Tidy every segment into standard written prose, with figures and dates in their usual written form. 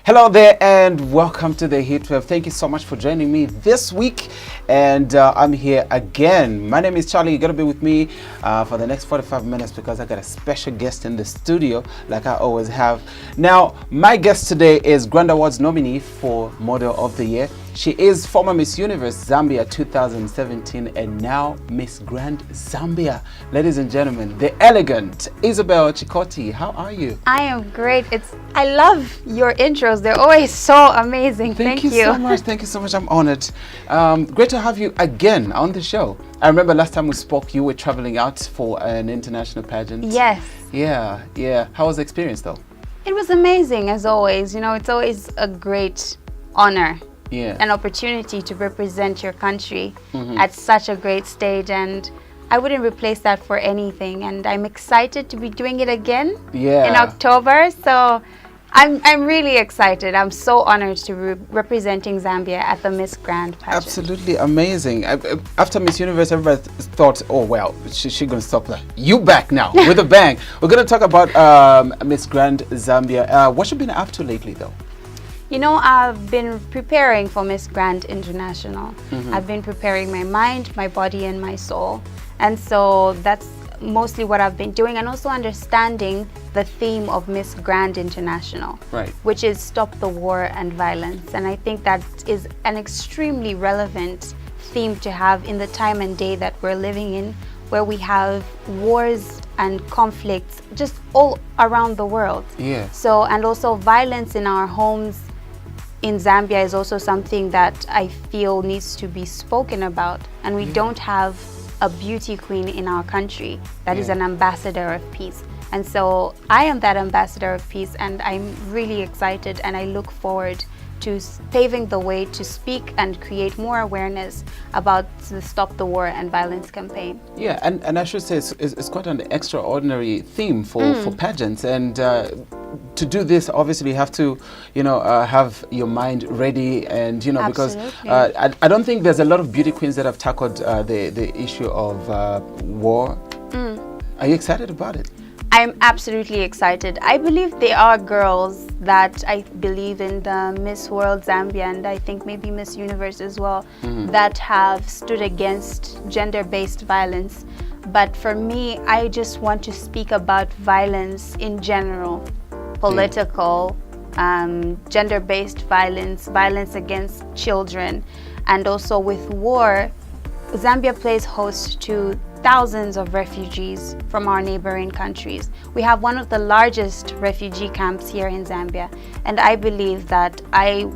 Hello there and welcome to the Heatwave. Thank you so much for joining me this week, and I'm here again. My name is Charlie. You're going to be with me for the next 45 minutes because I got a special guest in the studio like I always have. Now, my guest today is Grand Awards nominee for Model of the Year. She is former Miss Universe Zambia 2017 and now Miss Grand Zambia. Ladies and gentlemen, the elegant Isabel Chikoti. How are you? I am great. I love your intros. They're always so amazing. Thank you so much. Thank you so much. I'm honored. Great to have you again on the show. I remember last time we spoke, you were traveling out for an international pageant. Yes. Yeah. How was the experience though? It was amazing as always. You know, it's always a great honor. Yeah. An opportunity to represent your country at such a great stage, and I wouldn't replace that for anything. And I'm excited to be doing it again in October. So I'm really excited. I'm so honored to be representing Zambia at the Miss Grand pageant. Absolutely amazing. After Miss Universe, everybody thought, oh well, she's going to stop there. You back now with a bang. We're going to talk about Miss Grand Zambia. What you've been up to lately though? You know, I've been preparing for Miss Grand International. I've been preparing my mind, my body, and my soul. And so that's mostly what I've been doing, and also understanding the theme of Miss Grand International, right, which is Stop the War and Violence. And I think that is an extremely relevant theme to have in the time and day that we're living in, where we have wars and conflicts just all around the world. Yeah. So, and also violence in our homes in Zambia is also something that I feel needs to be spoken about. And we don't have a beauty queen in our country that is an ambassador of peace. And so I am that ambassador of peace, and I'm really excited, and I look forward to paving the way to speak and create more awareness about the Stop the War and Violence campaign. Yeah, and I should say it's quite an extraordinary theme for pageants, and to do this, obviously you have to, have your mind ready, and because I don't think there's a lot of beauty queens that have tackled the issue of war. Are you excited about it? I'm absolutely excited. I believe there are girls that I believe in the Miss World Zambia, and I think maybe Miss Universe as well, that have stood against gender-based violence. But for me, I just want to speak about violence in general, political, gender-based violence, violence against children, and also with war. Zambia plays host to thousands of refugees from our neighboring countries. We have one of the largest refugee camps here in Zambia, and I believe that I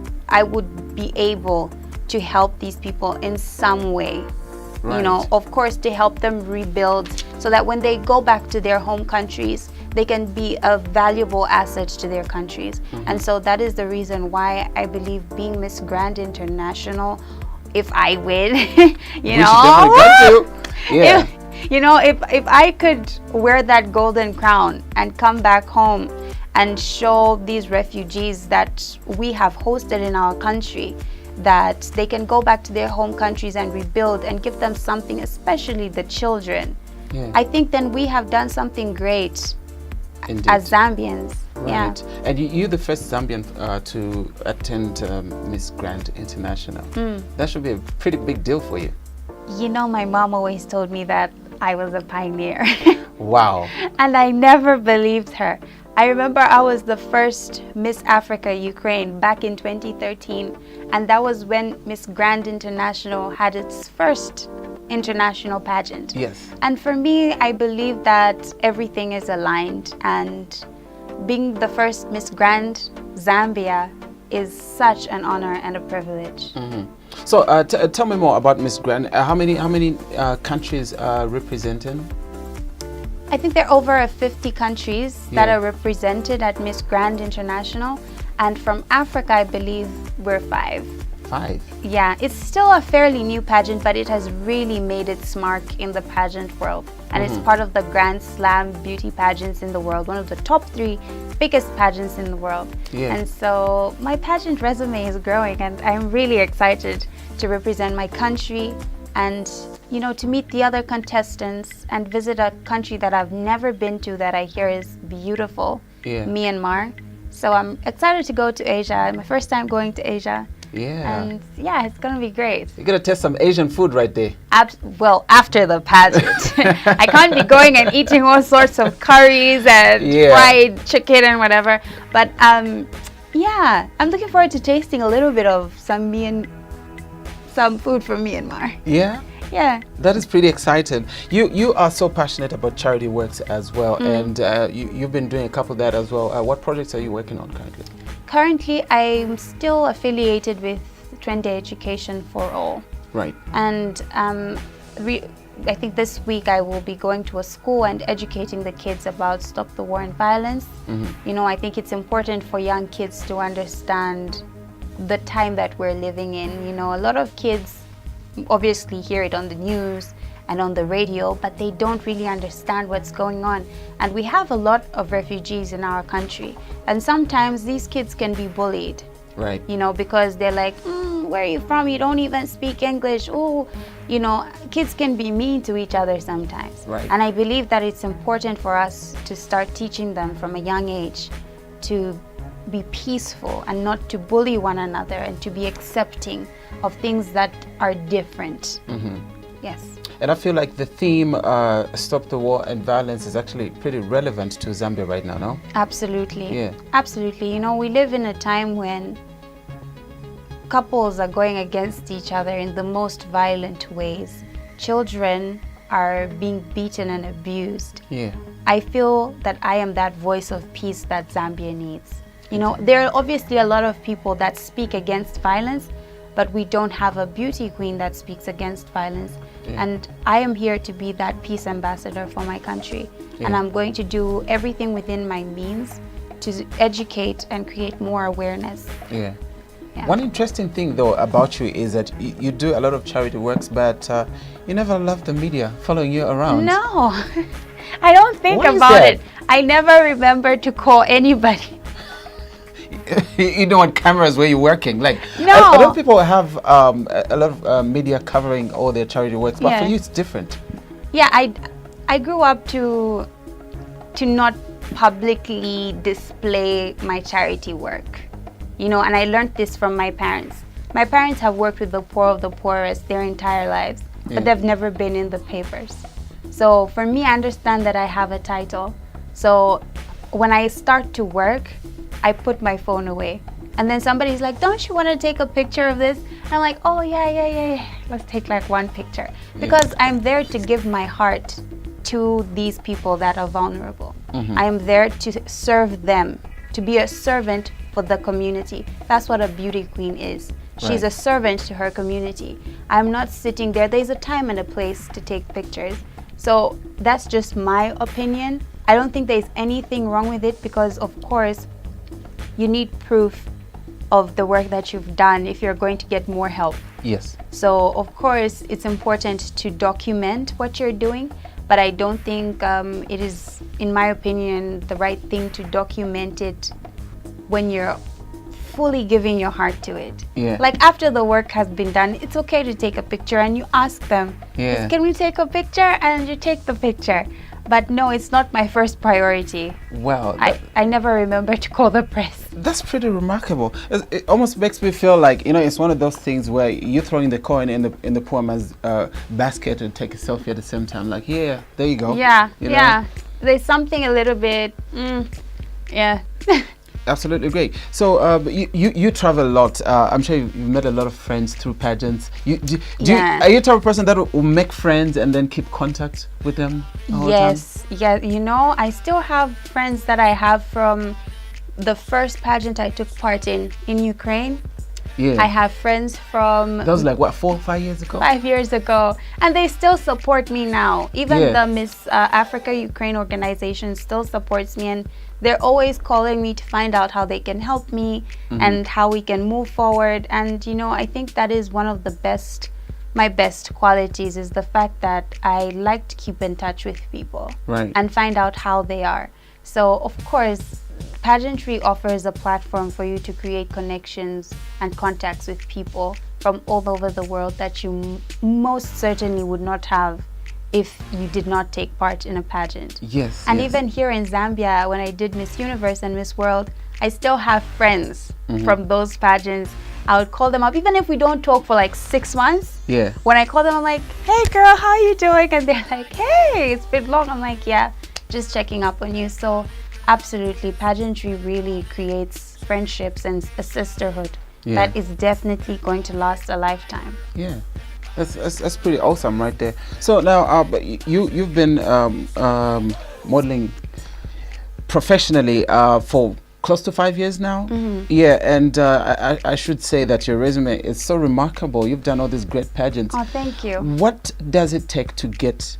would be able to help these people in some way. Right. Of course, to help them rebuild so that when they go back to their home countries, they can be a valuable asset to their countries. And so that is the reason why I believe being Miss Grand International, if I win, if I could wear that golden crown and come back home and show these refugees that we have hosted in our country that they can go back to their home countries and rebuild and give them something, especially the children, I think then we have done something great. Indeed. As Zambians. Right. Yeah. And you're the first Zambian to attend Miss Grand International. That should be a pretty big deal for you. My mom always told me that I was a pioneer. Wow. And I never believed her. I remember I was the first Miss Africa Ukraine back in 2013, and that was when Miss Grand International had its first international pageant. Yes. And for me, I believe that everything is aligned, and being the first Miss Grand Zambia is such an honor and a privilege. So tell me more about Miss Grand. How many countries are represented? I think there are over 50 countries that are represented at Miss Grand International, and from Africa, I believe we're 5. 5? Yeah, it's still a fairly new pageant, but it has really made its mark in the pageant world, and it's part of the Grand Slam beauty pageants in the world, one of the top 3 biggest pageants in the world. And so my pageant resume is growing, and I'm really excited to represent my country and to meet the other contestants and visit a country that I've never been to that I hear is beautiful, Myanmar. So I'm excited to go to Asia. My first time going to Asia. Yeah. And yeah, it's going to be great. You're going to test some Asian food right there. Well, after the pageant. I can't be going and eating all sorts of curries and fried chicken and whatever. But yeah, I'm looking forward to tasting a little bit of some food from Myanmar. Yeah? Yeah. That is pretty exciting. You are so passionate about charity works as well, and you've been doing a couple of that as well. What projects are you working on currently? Currently, I'm still affiliated with Trendy Education for All. Right. And I think this week I will be going to a school and educating the kids about Stop the War and Violence. You know, I think it's important for young kids to understand the time that we're living in. You know, a lot of kids obviously hear it on the news and on the radio, but they don't really understand what's going on. And we have a lot of refugees in our country, and sometimes these kids can be bullied. Right. You know, because they're like, where are you from? You don't even speak English. Oh, you know, kids can be mean to each other sometimes. Right. And I believe that it's important for us to start teaching them from a young age to be peaceful and not to bully one another, and to be accepting of things that are different. Yes. And I feel like the theme, Stop the War and Violence, is actually pretty relevant to Zambia right now, no? Absolutely. Yeah. Absolutely. You know, we live in a time when couples are going against each other in the most violent ways. Children are being beaten and abused. Yeah. I feel that I am that voice of peace that Zambia needs. You know, there are obviously a lot of people that speak against violence, but we don't have a beauty queen that speaks against violence. Yeah. And I am here to be that peace ambassador for my country. Yeah. And I'm going to do everything within my means to educate and create more awareness. Yeah. Yeah. One interesting thing though about you is that you do a lot of charity works, but you never love the media following you around. No, I don't think Why is about that? it. I never remember to call anybody. You don't want cameras where you're working. Like, No. a lot of people have a lot of media covering all their charity works, but for Yeah. you it's different. Yeah, I grew up to not publicly display my charity work. You know, and I learned this from my parents. My parents have worked with the poor of the poorest their entire lives, Yeah. but they've never been in the papers. So for me, I understand that I have a title. So when I start to work, I put my phone away. And then somebody's like, don't you want to take a picture of this? And I'm like, oh yeah. Let's take like one picture. Because I'm there to give my heart to these people that are vulnerable. I am there to serve them, to be a servant for the community. That's what a beauty queen is. She's Right. a servant to her community. I'm not sitting there. There's a time and a place to take pictures. So that's just my opinion. I don't think there's anything wrong with it, because of course you need proof of the work that you've done if you're going to get more help. Yes. So of course it's important to document what you're doing, but I don't think it is, in my opinion, the right thing to document it when you're fully giving your heart to it. Yeah. Like after the work has been done, it's okay to take a picture, and you ask them, Yeah. can we take a picture? And you take the picture. But no, it's not my first priority. Well, I never remember to call the press. that's pretty remarkable. It almost makes me feel like, you know, it's one of those things where you're throwing the coin in the poor man's basket and take a selfie at the same time. Like, yeah, there you go. Yeah, You know? yeah. There's something a little bit, yeah. Absolutely great. So you travel a lot. I'm sure you've met a lot of friends through pageants. Yeah. Are you the type of person that will make friends and then keep contact with them the whole time? Yes, yeah. You know, I still have friends that I have from the first pageant I took part in Ukraine. Yeah. I have friends from That was like, what, 4 or 5 years ago? 5 years ago, and they still support me now. Even Yeah. the Miss Africa Ukraine organization still supports me, and they're always calling me to find out how they can help me and how we can move forward. And you know, I think that is one of the my best qualities, is the fact that I like to keep in touch with people Right. and find out how they are. So of course, pageantry offers a platform for you to create connections and contacts with people from all over the world that you most certainly would not have if you did not take part in a pageant. Yes. And yes. even here in Zambia, when I did Miss Universe and Miss World, I still have friends from those pageants. I would call them up, even if we don't talk for like 6 months. Yeah. When I call them, I'm like, hey girl, how you doing? And they're like, hey, it's been long. I'm like, yeah, just checking up on you. So absolutely, pageantry really creates friendships and a sisterhood that is definitely going to last a lifetime. Yeah. That's pretty awesome right there. So now you've been modeling professionally for close to 5 years now. Yeah, and I should say that your resume is so remarkable. You've done all these great pageants. Oh, thank you. What does it take to get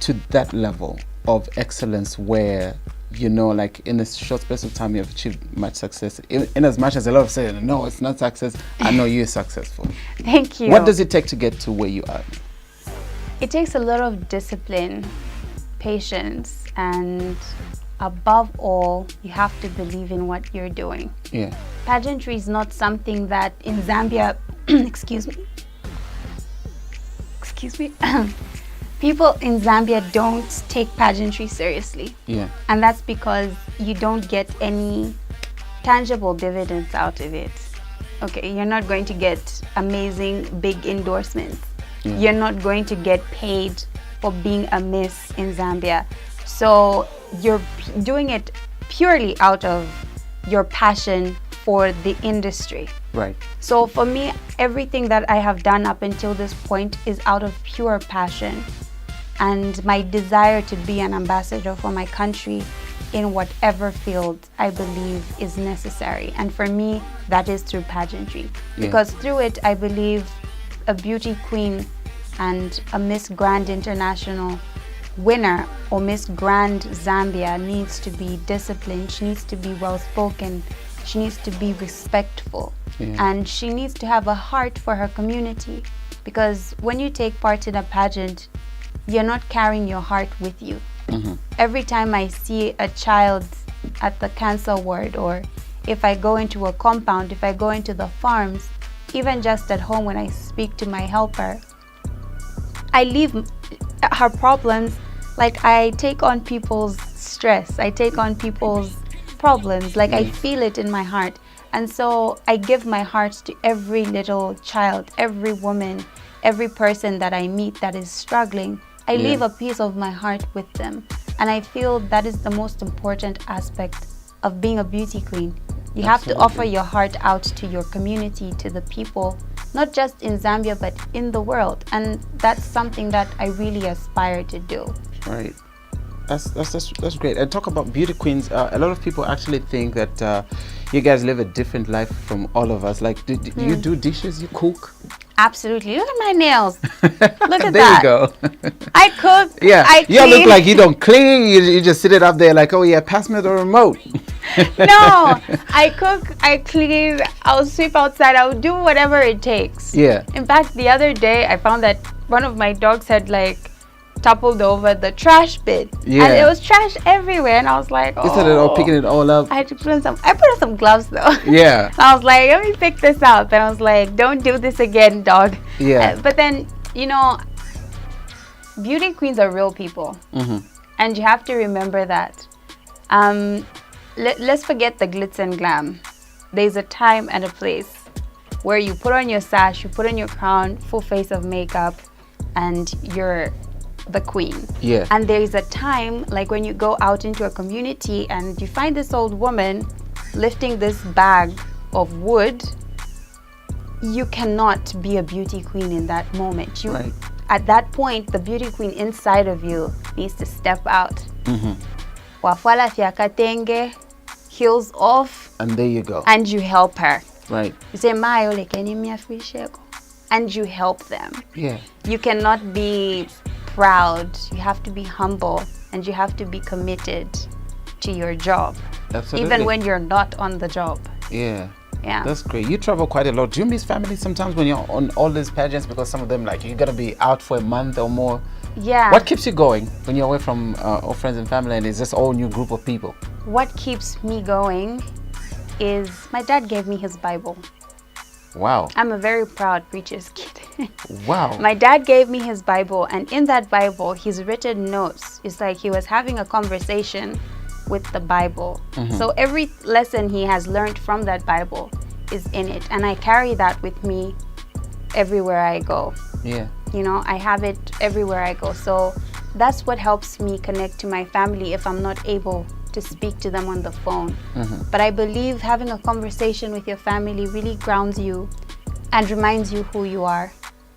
to that level of excellence where, you know, like in a short space of time you have achieved much success? In as much as a lot of say, no, it's not success, I know you're successful. Thank you. What does it take to get to where you are? It takes a lot of discipline, patience, and above all, you have to believe in what you're doing. Yeah. Pageantry is not something that in Zambia, excuse me, people in Zambia don't take pageantry seriously. Yeah. And that's because you don't get any tangible dividends out of it. Okay, you're not going to get amazing big endorsements. Yeah. You're not going to get paid for being a miss in Zambia. So you're doing it purely out of your passion for the industry. Right. So for me, everything that I have done up until this point is out of pure passion and my desire to be an ambassador for my country in whatever field I believe is necessary. And for me, that is through pageantry. Yeah. Because through it, I believe a beauty queen and a Miss Grand International winner or Miss Grand Zambia needs to be disciplined, she needs to be well-spoken, she needs to be respectful, and she needs to have a heart for her community, because when you take part in a pageant, you're not carrying your heart with you. Every time I see a child at the cancer ward, or if I go into a compound, if I go into the farms, even just at home when I speak to my helper, I leave her problems, like I take on people's stress, I take on people's problems, like I feel it in my heart. And so I give my heart to every little child, every woman, every person that I meet that is struggling. I leave a piece of my heart with them. And I feel that is the most important aspect of being a beauty queen. You have to offer your heart out to your community, to the people, not just in Zambia, but in the world. And that's something that I really aspire to do. Right. That's great. And talk about beauty queens. A lot of people actually think that you guys live a different life from all of us. Like, do you do dishes? You cook? Absolutely. Look at my nails. Look at there that. You go. I cook. Yeah. I you look like you don't clean. You just sit it up there like, oh yeah, pass me the remote. No, I cook, I clean, I'll sweep outside, I'll do whatever it takes. Yeah. In fact, the other day I found that one of my dogs had like toppled over the trash bin. Yeah. And it was trash everywhere, and I was like, oh. Instead of picking it all up. I had to put on some gloves though. Yeah. I was like, let me pick this up. And I was like, don't do this again, dog. Yeah. But then, you know, beauty queens are real people. And you have to remember that. Let's forget the glitz and glam. There's a time and a place where you put on your sash, you put on your crown, full face of makeup, and you're the queen. Yeah. And there's a time, like when you go out into a community and you find this old woman lifting this bag of wood, you cannot be a beauty queen in that moment. Right. At that point, the beauty queen inside of you needs to step out. Wafala fiakatenge, heels off. And there you go. And you help her. Right. You say, Mayo, and you help them. Yeah. You cannot be proud. You have to be humble, and you have to be committed to your job. Absolutely. Even when you're not on the job. Yeah. Yeah. That's great. You travel quite a lot. Do you miss family sometimes when you're on all these pageants? Because some of them, like, you gotta be out for a month or more. Yeah. What keeps you going when you're away from all friends and family and it's just all new group of people? What keeps me going is my dad gave me his Bible. Wow. I'm a very proud preacher's kid. Wow. My dad gave me his Bible, and in that Bible, he's written notes. It's like he was having a conversation with the Bible. So every lesson he has learned from that Bible is in it, and I carry that with me everywhere I go. Yeah. You know, I have it everywhere I go. So that's what helps me connect to my family if I'm not able to speak to them on the phone. But I believe having a conversation with your family really grounds you and reminds you who you are.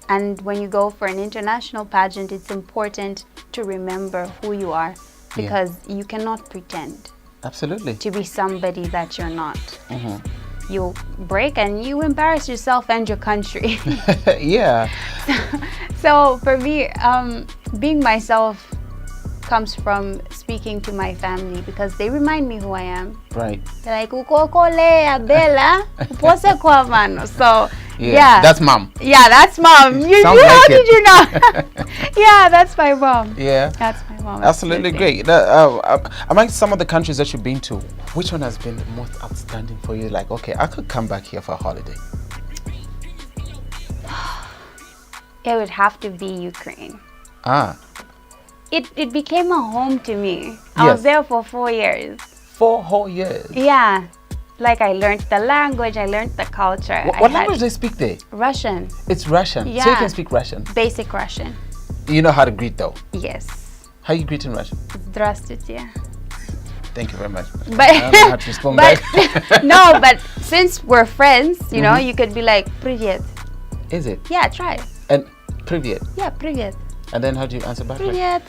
And when you go for an international pageant, it's important to remember who you are, because you cannot pretend Absolutely. to be somebody that you're not. You'll break and you embarrass yourself and your country. Yeah. So for me, being myself comes from speaking to my family, because they remind me who I am. Right. They're like, ukokole abela upose kwa mano. So Yeah. That's mom. Yeah, that's mom. Sounds like How it. did you know? Yeah, that's my mom. Yeah. That's my mom. Absolutely great. Among some of the countries that you've been to, which one has been the most outstanding for you? Like, okay, I could come back here for a holiday. It would have to be Ukraine. Ah. It became a home to me. I was there for 4 years. 4 whole years. Yeah. Like, I learned the language, I learned the culture. What language do they speak there? Russian. It's Russian. Yeah. So you can speak Russian. Basic Russian. You know how to greet though. Yes. How you greet in Russian? Здравствуйте. Thank you very much. But I don't know how to respond back. No, but since we're friends, you know, you could be like, Привет. Is it? Yeah, try it. And привет. Yeah, Привет. And then how do you answer back? Привет.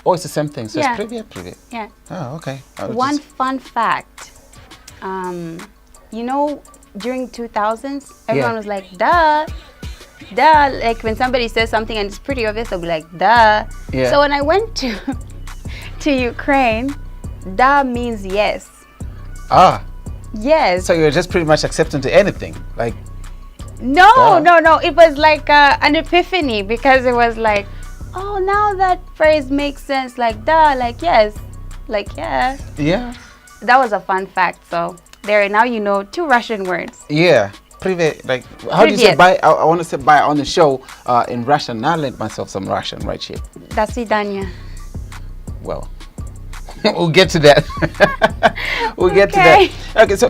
Oh, it's the same thing. So Yeah. it's привет, привет. Yeah. Oh, okay. One fun fact. You know, during 2000s, everyone was like, duh. Duh. Like, when somebody says something and it's pretty obvious, they'll be like, duh. Yeah. So when I went to Ukraine, duh means yes. Ah. Yes. So you're just pretty much accepting to anything. Like, No. It was like an epiphany, because it was like, oh, now that phrase makes sense. Like, duh, like, yes, like, yeah. yeah. That was a fun fact. So there, now you know 2 Russian words. Yeah. Привет. Like, how do you say Привет. bye? I want to say bye on the show in Russian. Now I learned myself some Russian right here. До свидания. Well, we'll get to that. We'll get to Okay. that. Okay, so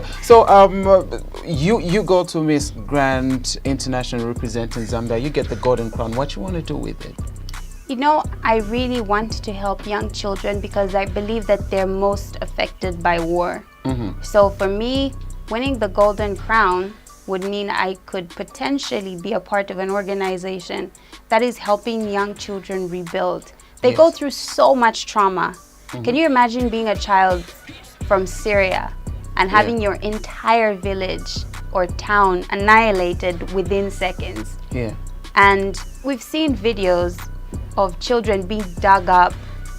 you go to Miss Grand International representing Zambia. You get the golden crown. What you want to do with it? You know, I really want to help young children, because I believe that they're most affected by war. So for me, winning the golden crown would mean I could potentially be a part of an organization that is helping young children rebuild. They go through so much trauma. Can you imagine being a child from Syria and having your entire village or town annihilated within seconds? Yeah. And we've seen videos of children being dug up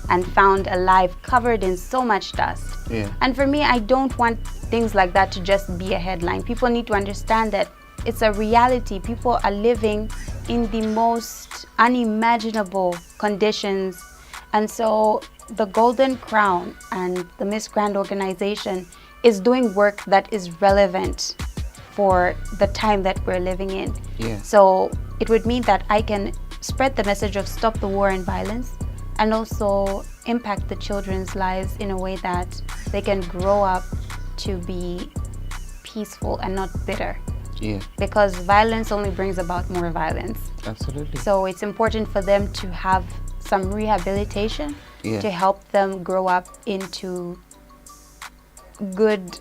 and found alive, covered in so much dust. Yeah. And for me, I don't want things like that to just be a headline. People need to understand that it's a reality. People are living in the most unimaginable conditions. And so the Golden Crown and the Miss Grand organization is doing work that is relevant for the time that we're living in. Yeah. So it would mean that I can spread the message of stop the war and violence, and also impact the children's lives in a way that they can grow up to be peaceful and not bitter. Yeah. Because violence only brings about more violence. Absolutely. So it's important for them to have some rehabilitation to help them grow up into good,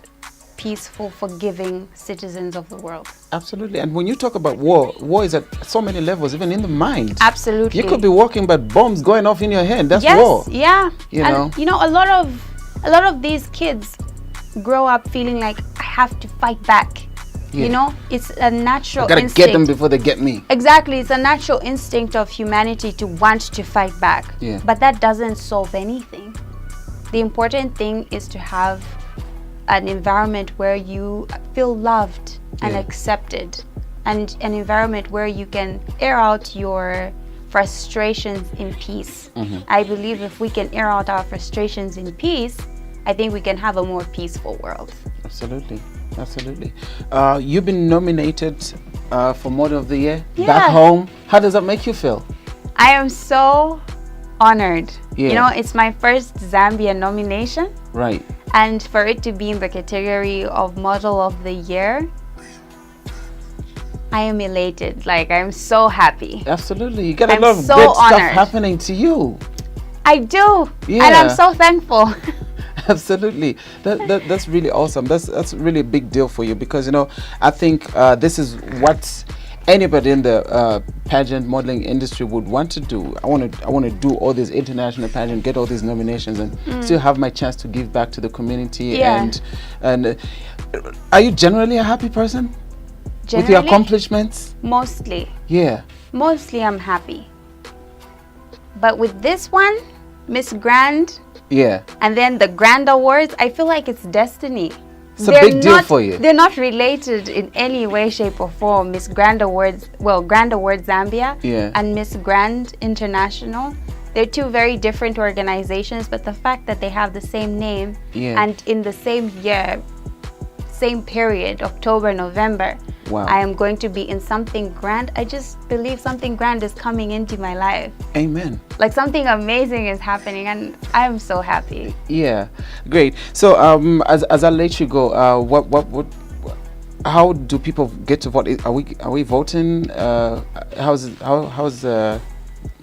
peaceful, forgiving citizens of the world. Absolutely. And when you talk about war is at so many levels, even in the mind. Absolutely. You could be walking, but bombs going off in your hand. That's yes, war. Yeah. You and know? You know, a lot of these kids grow up feeling like, I have to fight back. Yeah. You know, it's a natural I gotta instinct. get them before they get me. Exactly, it's a natural instinct of humanity to want to fight back. Yeah. But that doesn't solve anything. The important thing is to have an environment where you feel loved and accepted, and an environment where you can air out your frustrations in peace. I believe if we can air out our frustrations in peace, I think we can have a more peaceful world. Absolutely. Absolutely. You've been nominated for Model of the Year Yeah. back home. How does that make you feel? I am so honored. Yeah. You know, it's my first Zambia nomination. Right. And for it to be in the category of Model of the Year, I am elated. Like, I'm so happy. Absolutely. You got a I'm lot of so good stuff honored. happening to you. I do. Yeah. And I'm so thankful. Absolutely. That's really awesome. That's really a big deal for you, because, you know, I think this is what anybody in the pageant modeling industry would want to do. I want to do all these international pageant, get all these nominations, and still have my chance to give back to the community. Yeah. And are you generally a happy person with your accomplishments? Mostly. Yeah. Mostly I'm happy. But with this one, Miss Grand, Yeah. and then the Grand Awards, I feel like it's destiny. It's a big deal for you. They're not related in any way, shape, or form. Miss Grand Awards, well, Grand Awards Zambia and Miss Grand International, they're two very different organizations, but the fact that they have the same name and in the same year, same period, October, November, I am going to be in something grand. I just believe something grand is coming into my life. Amen. Like, something amazing is happening, and I'm so happy. Yeah, great. So as I let you go, how do people get to vote? Are we voting? How's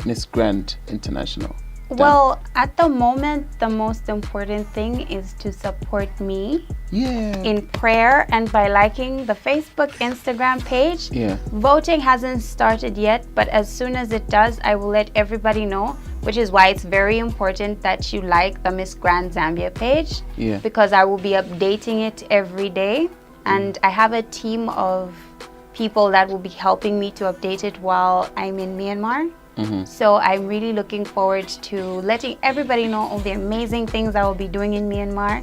Miss Grand International done? Well, at the moment, the most important thing is to support me in prayer and by liking the Facebook, Instagram page. Voting hasn't started yet, but as soon as it does, I will let everybody know, which is why it's very important that you like the Miss Grand Zambia page, because I will be updating it every day, and I have a team of people that will be helping me to update it while I'm in Myanmar. So I'm really looking forward to letting everybody know all the amazing things I will be doing in Myanmar.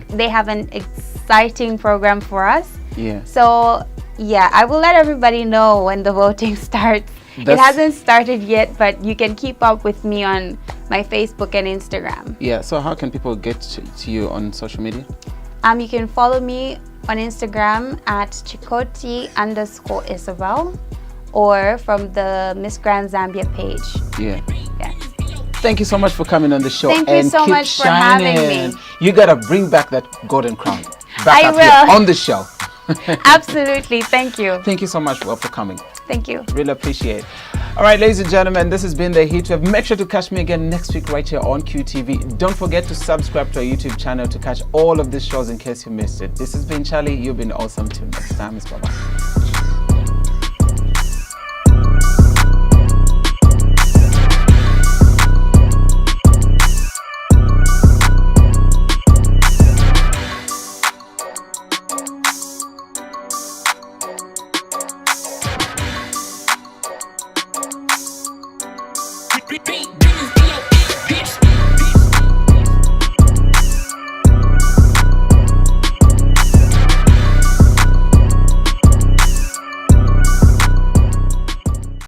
They have an exciting program for us. So yeah, I will let everybody know when the voting starts. It hasn't started yet, but you can keep up with me on my Facebook and Instagram. So how can people get to you on social media? You can follow me on Instagram at Chikoti_Isabel, or from the Miss Grand Zambia page. Thank you so much for coming on the show. Thank you so much for having me. You gotta bring back that golden crown back I up will. here on the show. Absolutely. Thank you. Thank you so much for coming. Thank you. Really appreciate it. All right, ladies and gentlemen, this has been the Heatwave. Make sure to catch me again next week right here on QTV. Don't forget to subscribe to our YouTube channel to catch all of these shows in case you missed it. This has been Charlie. You've been awesome. Till next time. Bye-bye.